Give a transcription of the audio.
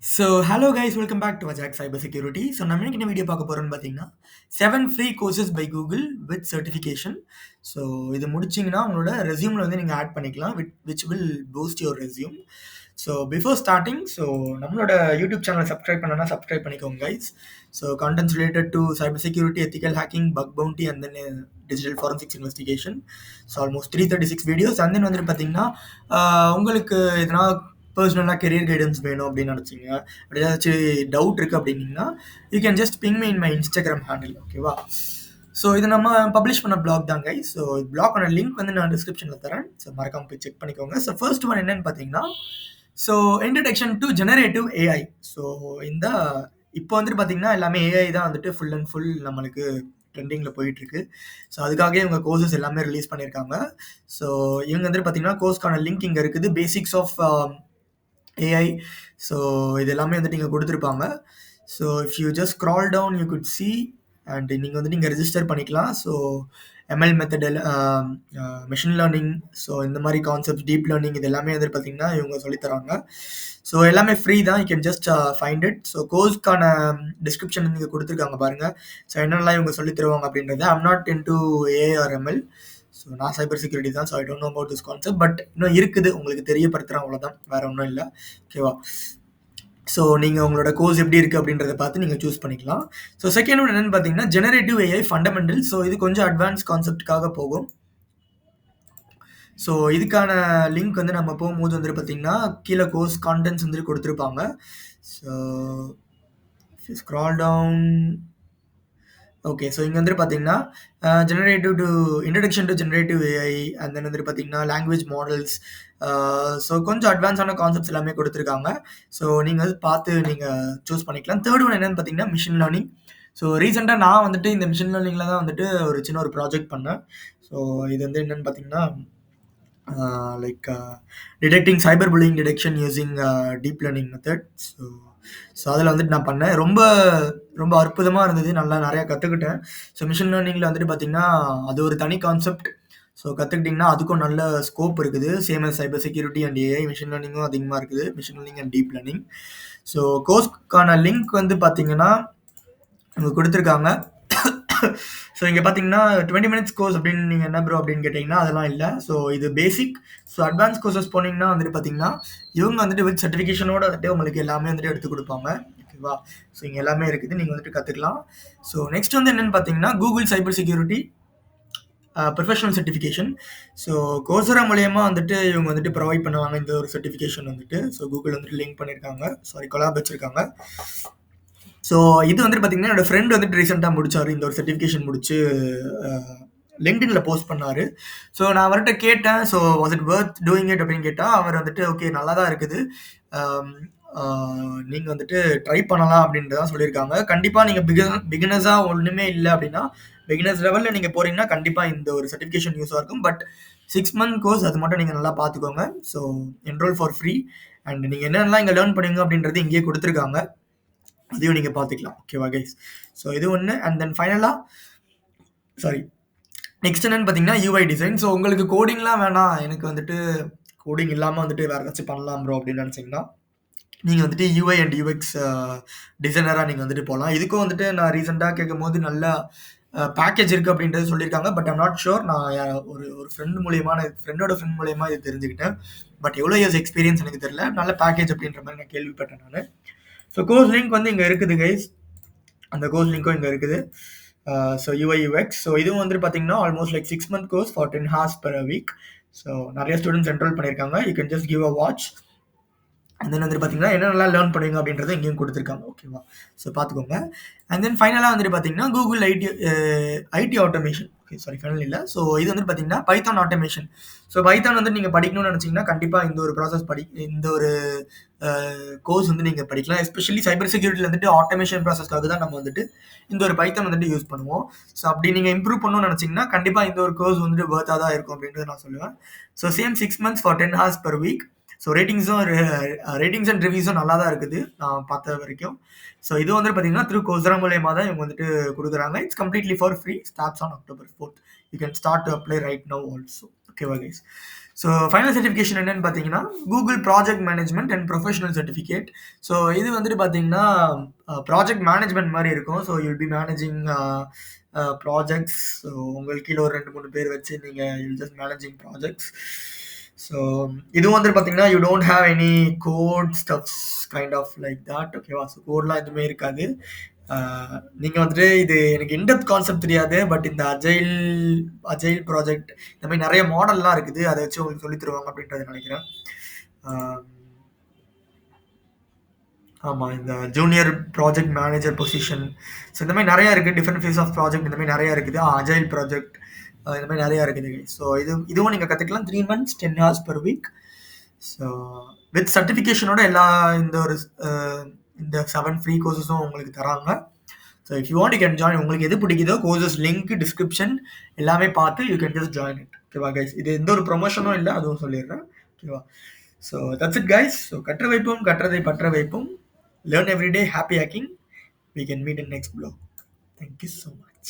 Hello guys, welcome back to Ajax Cybersecurity. நம்ம இன்னைக்கு என்ன வீடியோ பார்க்க போறோம்னு பார்த்தீங்கன்னா 7 free courses by Google with certification. So இது முடிச்சிங்கன்னா உங்களோட ரெஸ்யூமில் வந்து நீங்கள் ஆட் பண்ணிக்கலாம் which will boost your resume. So before starting நம்மளோட யூடியூப் சேனலை சப்ஸ்கிரைப் பண்ணனா சப்ஸ்கிரைப் பண்ணிக்கோங்க guys. So contents related to cyber security, ethical hacking, bug bounty and then digital forensics investigation. So almost 336 videos. And then வந்துட்டு பார்த்தீங்கன்னா உங்களுக்கு எதனா பர்சனலாக career guidance வேணும் அப்படின்னு நினச்சிங்க, அப்படி ஏதாச்சும் டவுட் இருக்குது அப்படின்னீங்கன்னா you can just ping me in my Instagram handle. ஓகேவா? ஸோ இது நம்ம பப்ளிஷ் பண்ண பிளாக் தான் கைஸ். ஸோ பிளாகோட லிங்க் வந்து நான் டிஸ்கிரிப்ஷனில் தரேன். ஸோ மறக்காம போய் செக் பண்ணிக்கோங்க. ஸோ ஃபர்ஸ்ட் ஒன் என்னன்னு பார்த்தீங்கன்னா introduction to generative AI. So இந்த இப்போ வந்துட்டு பார்த்தீங்கன்னா எல்லாமே ஏஐ தான் வந்துட்டு ஃபுல் அண்ட் ஃபுல் நம்மளுக்கு ட்ரெண்டிங்கில் போயிட்டுருக்கு. ஸோ அதுக்காக இவங்க கோர்சஸ் எல்லாமே ரிலீஸ் பண்ணியிருக்காங்க. ஸோ இவங்க வந்துட்டு பார்த்தீங்கன்னா கோர்ஸ்க்கான லிங்க் இங்கே இருக்குது. Basics of AI. ஸோ இது எல்லாமே வந்துட்டு இங்கே கொடுத்துருப்பாங்க. So if you just scroll down you could see and நீங்கள் வந்துட்டு இங்கே ரெஜிஸ்டர் பண்ணிக்கலாம். So ML method, machine learning, so இந்த மாதிரி கான்செப்ட், டீப் லேர்னிங், இது எல்லாமே வந்துட்டு பார்த்தீங்கன்னா இவங்க சொல்லித்தராங்க. ஸோ எல்லாமே ஃப்ரீ தான். You can just find it. So கோர்ஸ்க்கான டிஸ்கிரிப்ஷன் நீங்கள் கொடுத்துருக்காங்க பாருங்கள். ஸோ என்னெல்லாம் இவங்க சொல்லித் தருவாங்க அப்படின்றது. I'm not into AI or ML. So நான் சைபர் செக்யூரிட்டி தான். So I don't know about this concept. But இன்னும் இருக்குது, உங்களுக்கு தெரியப்படுத்துகிறேன், அவ்வளோதான், வேறு ஒன்றும் இல்லை. ஓகேவா? ஸோ நீங்கள் உங்களோட கோர்ஸ் எப்படி இருக்குது அப்படின்றத பார்த்து நீங்கள் சூஸ் பண்ணிக்கலாம். ஸோ செகண்ட் ஒன் என்னென்னு பார்த்தீங்கன்னா ஜெனரேட்டிவ் ஏஐ ஃபண்டமெண்டல். ஸோ இது கொஞ்சம் அட்வான்ஸ் கான்செப்டுக்காக போகும். ஸோ இதுக்கான லிங்க் வந்து நம்ம போகும்போது வந்துட்டு பார்த்தீங்கன்னா கீழே கோர்ஸ் கான்டென்ட்ஸ் வந்துட்டு கொடுத்துருப்பாங்க. So scroll down. Okay, so இங்கே வந்துட்டு பார்த்தீங்கன்னா introduction to generative AI and then வந்துட்டு பார்த்தீங்கன்னா லாங்குவேஜ் மாடல்ஸ். ஸோ கொஞ்சம் அட்வான்ஸான கான்செப்ட்ஸ் எல்லாமே கொடுத்துருக்காங்க. ஸோ நீங்கள் வந்து பார்த்து நீங்கள் சூஸ் பண்ணிக்கலாம். தேர்ட் ஒன் என்னென்னு பார்த்தீங்கன்னா மிஷின் லேர்னிங். ஸோ ரீசெண்டாக நான் வந்துட்டு இந்த மிஷின் லேர்னிங்கில் தான் வந்துட்டு ஒரு சின்ன ப்ராஜெக்ட் பண்ணேன். ஸோ இது வந்து என்னென்னு பார்த்தீங்கன்னா like detecting cyber bullying detection using deep learning method. So அதில் வந்துட்டு நான் பண்ணேன். ரொம்ப ரொம்ப அற்புதமாக இருந்தது. நல்லா நிறையா கற்றுக்கிட்டேன். ஸோ மிஷின் லேர்னிங்கில் வந்துட்டு பார்த்தீங்கன்னா அது ஒரு தனி கான்செப்ட். ஸோ கற்றுக்கிட்டிங்கன்னா அதுக்கும் நல்ல ஸ்கோப் இருக்குது. Same as cyber security and AI, machine லேர்னிங்கும் அதிகமாக இருக்குது. Machine learning and deep learning. So கோர்ஸ்க்கான லிங்க் வந்து பார்த்தீங்கன்னா இங்கே கொடுத்துருக்காங்க. ஸோ இங்கே பார்த்தீங்கன்னா 20 மினிட்ஸ் கோர்ஸ் அப்படின்னு நீங்கள் என்ன ப்ரோ அப்படின்னு கேட்டிங்கன்னா அதெல்லாம் இல்லை. ஸோ இது பேசிக். ஸோ அட்வான்ஸ் கோர்சஸ் போனீங்கன்னா வந்துட்டு பார்த்தீங்கன்னா இவங்க வந்துட்டு வித் சர்டிஃபிகேஷனோட வந்துட்டு உங்களுக்கு எல்லாமே வந்துட்டு எடுத்து கொடுப்பாங்க. ஓகேவா? ஸோ இங்கே எல்லாமே இருக்குது, நீங்கள் வந்துட்டு கற்றுக்கலாம். ஸோ நெக்ஸ்ட் வந்து என்னென்னு பார்த்தீங்கன்னா Google cyber security professional certification. So Coursera மூலயமா வந்துட்டு இவங்க வந்துட்டு ப்ரொவைட் பண்ணுவாங்க இந்த ஒரு சர்டிஃபிகேஷன் வந்துட்டு. ஸோ கூகுள் வந்துட்டு லிங்க் பண்ணியிருக்காங்க, கொலாப் வச்சுருக்காங்க. ஸோ இது வந்துட்டு பார்த்தீங்கன்னா என்னோட ஃப்ரெண்ட் வந்துட்டு ரீசெண்டாக முடிச்சார். இந்த ஒரு சர்டிஃபிகேஷன் முடிச்சு லிங்க்டின்ல போஸ்ட் பண்ணார். ஸோ நான் அவர்கிட்ட கேட்டேன், so was it worth doing it அப்படின்னு கேட்டால் அவர் வந்துட்டு ஓகே நல்லா தான் இருக்குது, நீங்கள் வந்துட்டு ட்ரை பண்ணலாம் அப்படின்ட்டு தான் சொல்லியிருக்காங்க. கண்டிப்பாக நீங்கள் பிகினர்ஸாக ஒன்றுமே இல்லை அப்படின்னா பிகினர்ஸ் லெவலில் நீங்கள் போகிறீங்கன்னா கண்டிப்பாக இந்த ஒரு சர்டிஃபிகேஷன் யூஸாக இருக்கும். பட் 6 மந்த் கோர்ஸ், அது மட்டும் நீங்கள் நல்லா பார்த்துக்கோங்க. So enrol for free and நீங்கள் என்னென்னலாம் இங்கே லேர்ன் பண்ணுங்க அப்படின்றது இங்கேயே கொடுத்துருக்காங்க, அதையும் நீங்கள் பார்த்துக்கலாம். ஓகேவா கைஸ்? ஸோ இது ஒன்று. அண்ட் தென் ஃபைனலாக நெக்ஸ்ட் என்னன்னு பார்த்தீங்கன்னா யூஐ டிசைன். ஸோ உங்களுக்கு கோடிங்லாம் வேணாம், எனக்கு வந்துட்டு கோடிங் இல்லாமல் வந்துட்டு வேறு ஏதாச்சும் பண்ணலாம் ப்ரோ அப்படின்னு நினச்சிங்கன்னா நீங்கள் வந்துட்டு யூஐ அண்ட் யூஎக்ஸ் டிசைனராக நீங்கள் வந்துட்டு போகலாம். இதுக்கும் வந்துட்டு நான் ரீசெண்டாக கேட்கும் போது நல்ல பேக்கேஜ் இருக்குது அப்படின்றது சொல்லியிருக்காங்க. But I'm not sure. நான் ஒரு ஃப்ரெண்டோட ஃப்ரெண்ட் மூலியமாக இது தெரிஞ்சுக்கிட்டேன். பட் எவ்வளோ இயர்ஸ் எக்ஸ்பீரியன்ஸ் எனக்கு தெரியல. நல்ல பேக்கேஜ் அப்படின்ற மாதிரி நான் கேள்விப்பட்டேன் நான். ஸோ கோர்ஸ் லிங்க் வந்து இங்கே இருக்குது கைஸ். அந்த கோர்ஸ் லிங்க்கும் இங்கே இருக்குது. So UI UX. ஸோ இதுவும் வந்துட்டு பார்த்தீங்கன்னா almost like 6 month course for 10 hours per week. So நிறைய ஸ்டூடெண்ட்ஸ் என்ரோல் பண்ணியிருக்காங்க. You can just give a watch. And then வந்துட்டு பார்த்தீங்கன்னா என்னென்னலாம் லேர்ன் பண்ணுவீங்க அப்படின்றத இங்கேயும் கொடுத்துருக்காங்க. ஓகேவா? ஸோ பார்த்துக்கோங்க. அண்ட் தென் ஃபைனலாக வந்துட்டு பார்த்தீங்கன்னா Google IT automation. Okay, final இல்லை. ஸோ இது வந்துட்டு பார்த்தீங்கன்னா பைத்தான் ஆட்டோமேஷன். ஸோ பைத்தான் வந்து நீங்கள் படிக்கணும்னு நினச்சிங்கன்னா கண்டிப்பாக இந்த ஒரு ப்ராசஸ் இந்த ஒரு கோர்ஸ் வந்து நீங்கள் படிக்கலாம். எஸ்பெஷலி சைபர் செக்யூரிட்டியில் வந்துட்டு ஆட்டோமேஷன் ப்ராசஸ்க்காக தான் நம்ம வந்துட்டு இந்த ஒரு பைத்தான் வந்துட்டு யூஸ் பண்ணுவோம். ஸோ அப்படி நீங்கள் இம்ப்ரூவ் பண்ணணும்னு நினச்சிங்கன்னா கண்டிப்பாக இந்த ஒரு கோர்ஸ் வந்துட்டு வர்த்தாக தான் இருக்கும் அப்படின்றது நான் சொல்லுவேன். So same 6 months for 10 hours per week. So ratings and ரிவ்யூஸும் நல்லா தான் இருக்குது நான் பார்த்த வரைக்கும். ஸோ இது வந்து பார்த்தீங்கன்னா த்ரூ கோஸ்ரா மூலியமா தான் இவங்க வந்துட்டு குடுக்குறாங்க. It's completely for free. Starts on October 4th. You can start to apply right now also. ஓகேவா கைஸ்? ஸோ ஃபைனல் சர்டிஃபிகேஷன் என்னன்னு பார்த்தீங்கன்னா, Google project management and professional certificate. So இது வந்துட்டு பார்த்தீங்கன்னா, ப்ராஜெக்ட் மேனேஜ்மெண்ட் மாரி இருக்கும். So you'll be managing projects. So உங்களுக்கு கீழ ஒரு 2, 3 பேர் வச்சு நீங்க you'll just managing projects. So இதுவும் வந்துட்டு பார்த்தீங்கன்னா, you don't have any code stubs kind of like that. ஓகேவா? ஸோ கோட்லாம் எதுவுமே இருக்காது. நீங்க வந்துட்டு இது எனக்கு இன்டெப்த் கான்செப்ட் தெரியாது. பட் இந்த அஜைல் ப்ராஜெக்ட் இந்த மாதிரி நெறைய மாடல்லாம் இருக்குது. அத வச்சு உங்களுக்கு சொல்லி தருவாங்க அப்படின்றத நெனைக்கிறேன். ஆ ஆமா. இந்த junior project manager position. So இந்த மாரி நெறைய இருக்கு. டிஃபரெண்ட் ஃபேஸ் ஆஃப் ப்ராஜெக்ட் இந்த மாரி நெறைய இருக்குது. அஜைல் ப்ராஜெக்ட் இந்த மாரி நெறைய இருக்குது. ஸோ இதுவும் நீங்க கத்துக்கலாம். 3 months 10 hours per week. So with சர்டிஃபிகேஷனோட எல்லா இந்த ஒரு இந்த 7 ஃப்ரீ கோர்ஸஸும் உங்களுக்கு தராங்க. So if you want you can join. உங்களுக்கு எது பிடிக்குதோ கோர்ஸஸ் லிங்க், டிஸ்கிரிப்ஷன் எல்லாமே பார்த்து you can just join it. ஓகேவா கைஸ்? இது எந்த ஒரு ப்ரொமோஷனும் இல்ல. அதுவும் சொல்லிடுறேன். ஓகேவா? So that's it guys. So கற்ற வைப்போம், கற்றதை பற்ற வைப்போம். Learn every day, happy hacking. We can meet in next blog. Thank you so much.